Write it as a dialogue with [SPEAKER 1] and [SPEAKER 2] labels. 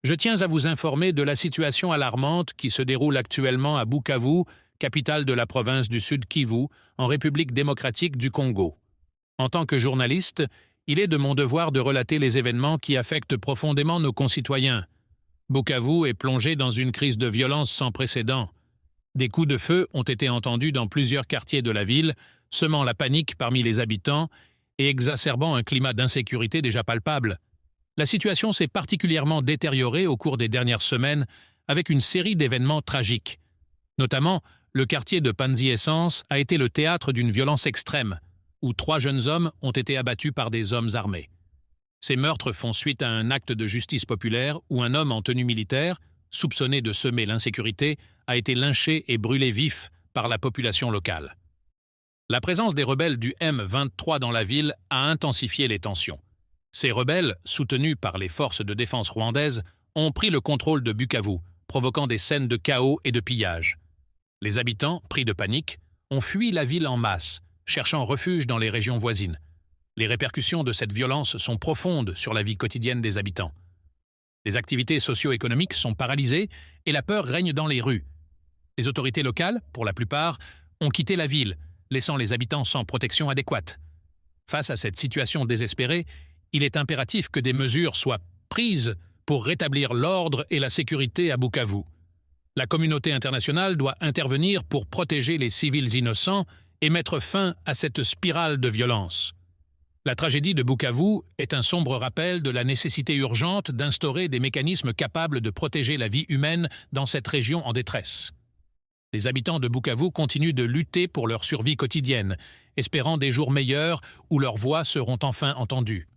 [SPEAKER 1] Je tiens à vous informer de la situation alarmante qui se déroule actuellement à Bukavu, capitale de la province du Sud Kivu, en République démocratique du Congo. En tant que journaliste, il est de mon devoir de relater les événements qui affectent profondément nos concitoyens. Bukavu est plongé dans une crise de violence sans précédent. Des coups de feu ont été entendus dans plusieurs quartiers de la ville, semant la panique parmi les habitants et exacerbant un climat d'insécurité déjà palpable. La situation s'est particulièrement détériorée au cours des dernières semaines avec une série d'événements tragiques. Notamment, le quartier de Panzi Essence a été le théâtre d'une violence extrême, où 3 jeunes hommes ont été abattus par des hommes armés. Ces meurtres font suite à un acte de justice populaire où un homme en tenue militaire, soupçonné de semer l'insécurité, a été lynché et brûlé vif par la population locale. La présence des rebelles du M23 dans la ville a intensifié les tensions. Ces rebelles, soutenus par les forces de défense rwandaises, ont pris le contrôle de Bukavu, provoquant des scènes de chaos et de pillage. Les habitants, pris de panique, ont fui la ville en masse, cherchant refuge dans les régions voisines. Les répercussions de cette violence sont profondes sur la vie quotidienne des habitants. Les activités socio-économiques sont paralysées et la peur règne dans les rues. Les autorités locales, pour la plupart, ont quitté la ville, laissant les habitants sans protection adéquate. Face à cette situation désespérée, il est impératif que des mesures soient prises pour rétablir l'ordre et la sécurité à Bukavu. La communauté internationale doit intervenir pour protéger les civils innocents et mettre fin à cette spirale de violence. La tragédie de Bukavu est un sombre rappel de la nécessité urgente d'instaurer des mécanismes capables de protéger la vie humaine dans cette région en détresse. Les habitants de Bukavu continuent de lutter pour leur survie quotidienne, espérant des jours meilleurs où leurs voix seront enfin entendues.